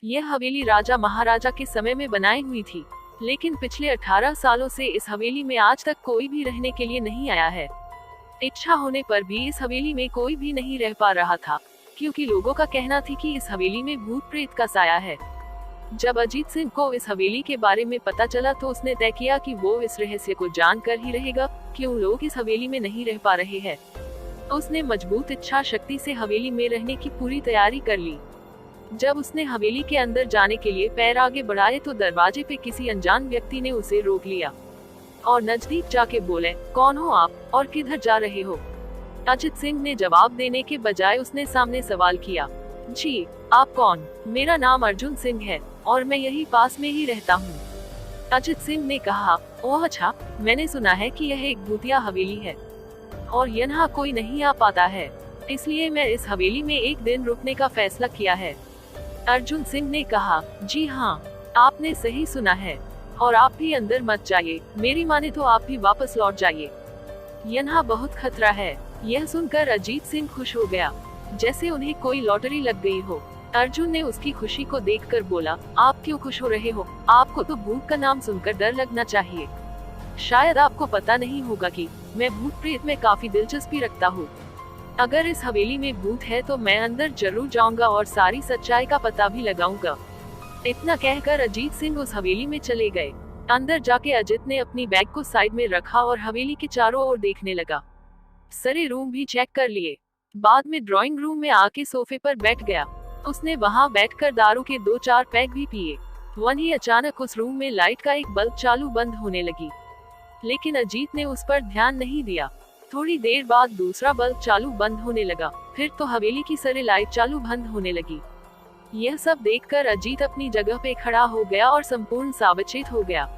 यह हवेली राजा महाराजा के समय में बनाई हुई थी, लेकिन पिछले 18 सालों से इस हवेली में आज तक कोई भी रहने के लिए नहीं आया है। इच्छा होने पर भी इस हवेली में कोई भी नहीं रह पा रहा था, क्योंकि लोगों का कहना था कि इस हवेली में भूत प्रेत का साया है। जब अजीत सिंह को इस हवेली के बारे में पता चला तो उसने तय किया कि वो इस रहस्य को जानकर ही रहेगा, क्यों लोग इस हवेली में नहीं रह पा रहे हैं। उसने मजबूत इच्छा शक्ति से हवेली में रहने की पूरी तैयारी कर ली। जब उसने हवेली के अंदर जाने के लिए पैर आगे बढ़ाए तो दरवाजे पे किसी अनजान व्यक्ति ने उसे रोक लिया और नजदीक जाके बोले, कौन हो आप और किधर जा रहे हो? अजीत सिंह ने जवाब देने के बजाय उसने सामने सवाल किया, जी आप कौन? मेरा नाम अर्जुन सिंह है और मैं यही पास में ही रहता हूँ। अजीत सिंह ने कहा, ओह अच्छा, मैंने सुना है कि यह एक भूतिया हवेली है और यहाँ कोई नहीं आ पाता है, इसलिए मैं इस हवेली में एक दिन रुकने का फैसला किया है। अर्जुन सिंह ने कहा, जी हाँ, आपने सही सुना है और आप भी अंदर मत जाइए, मेरी माने तो आप भी वापस लौट जाइए, यहाँ बहुत खतरा है। यह सुनकर अजीत सिंह खुश हो गया, जैसे उन्हें कोई लॉटरी लग गई हो। अर्जुन ने उसकी खुशी को देखकर बोला, आप क्यों खुश हो रहे हो? आपको तो भूत का नाम सुनकर डर लगना चाहिए। शायद आपको पता नहीं होगा कि मैं भूत प्रेत में काफी दिलचस्पी रखता हूँ। अगर इस हवेली में भूत है तो मैं अंदर जरूर जाऊंगा और सारी सच्चाई का पता भी लगाऊंगा। इतना कहकर अजीत सिंह उस हवेली में चले गए। अंदर जाके अजीत ने अपनी बैग को साइड में रखा और हवेली के चारों ओर देखने लगा। सारे रूम भी चेक कर लिए। बाद में ड्राइंग रूम में आके सोफे पर बैठ गया। उसने वहाँ बैठकर दारू के 2-4 पैक भी पिए। वहीं अचानक उस रूम में लाइट का एक बल्ब चालू बंद होने लगी, लेकिन अजीत ने उस पर ध्यान नहीं दिया। थोड़ी देर बाद दूसरा बल्ब चालू बंद होने लगा, फिर तो हवेली की सारी लाइट चालू बंद होने लगी। यह सब देखकर अजीत अपनी जगह पे खड़ा हो गया और संपूर्ण सावचेत हो गया।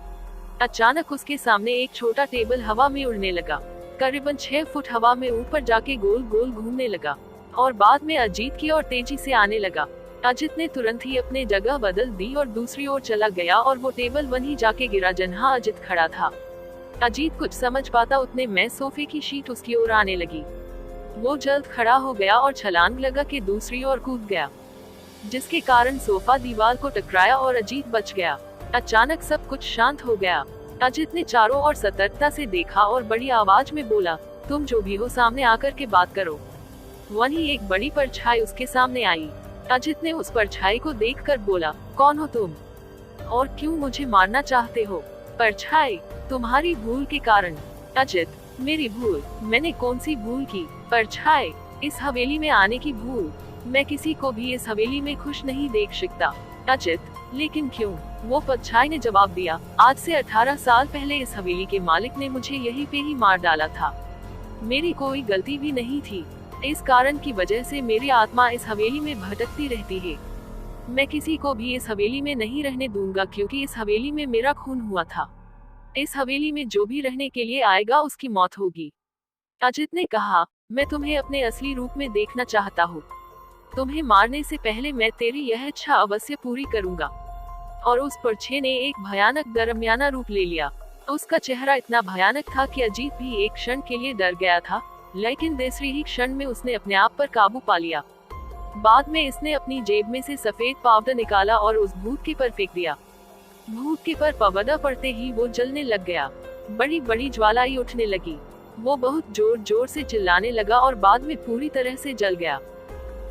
अचानक उसके सामने एक छोटा टेबल हवा में उड़ने लगा, करीबन 6 फुट हवा में ऊपर जाके गोल गोल घूमने लगा और बाद में अजीत की ओर तेजी से आने लगा। अजीत ने तुरंत ही अपनी जगह बदल दी और दूसरी ओर चला गया और वो टेबल वहीं जाके गिरा जहाँ अजीत खड़ा था। अजीत कुछ समझ पाता उतने में सोफे की शीट उसकी ओर आने लगी। वो जल्द खड़ा हो गया और छलांग लगा के दूसरी ओर कूद गया, जिसके कारण सोफा दीवार को टकराया और अजीत बच गया। अचानक सब कुछ शांत हो गया। अजीत ने चारों ओर सतर्कता से देखा और बड़ी आवाज में बोला, तुम जो भी हो सामने आकर के बात करो। वहीं एक बड़ी परछाई उसके सामने आई। अजीत ने उस परछाई को देखकर बोला, कौन हो तुम और क्यों मुझे मारना चाहते हो? परछाई, तुम्हारी भूल के कारण। अजीत, मेरी भूल? मैंने कौन सी भूल की? परछाई, इस हवेली में आने की भूल। मैं किसी को भी इस हवेली में खुश नहीं देख सकता। अजीत, लेकिन क्यों? वो परछाई ने जवाब दिया, आज से 18 साल पहले इस हवेली के मालिक ने मुझे यहीं पे ही मार डाला था। मेरी कोई गलती भी नहीं थी। इस कारण की वजह से मेरी आत्मा इस हवेली में भटकती रहती है। मैं किसी को भी इस हवेली में नहीं रहने दूंगा, क्योंकि इस हवेली में मेरा खून हुआ था। इस हवेली में जो भी रहने के लिए आएगा उसकी मौत होगी। अजीत ने कहा, मैं तुम्हें अपने असली रूप में देखना चाहता हूँ। तुम्हें मारने से पहले मैं तेरी यह इच्छा अवश्य पूरी करूंगा। और उस परछाई ने एक भयानक दरमियाना रूप ले लिया। उसका चेहरा इतना भयानक था कि अजीत भी एक क्षण के लिए डर गया था, लेकिन दूसरी ही क्षण में उसने अपने आप पर काबू पा लिया। बाद में इसने अपनी जेब में से सफेद पाउडर निकाला और उस भूत के पर फेंक दिया। भूत के पर पाउडर पड़ते ही वो जलने लग गया। बड़ी बड़ी ज्वालाएं उठने लगी। वो बहुत जोर जोर से चिल्लाने लगा और बाद में पूरी तरह से जल गया।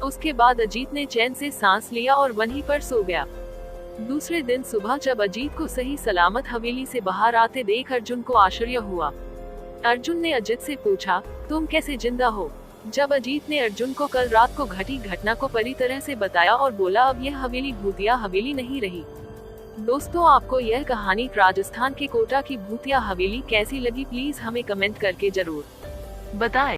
उसके बाद अजीत ने चैन से सांस लिया और वहीं पर सो गया। दूसरे दिन सुबह जब अजीत को सही सलामत हवेली से बाहर आते देख अर्जुन को आश्चर्य हुआ। अर्जुन ने अजीत से पूछा, तुम कैसे जिंदा हो? जब अजीत ने अर्जुन को कल रात को घटी घटना को पूरी तरह से बताया और बोला, अब यह हवेली भूतिया हवेली नहीं रही। दोस्तों, आपको यह कहानी राजस्थान के कोटा की भूतिया हवेली कैसी लगी? प्लीज हमें कमेंट करके जरूर बताएं।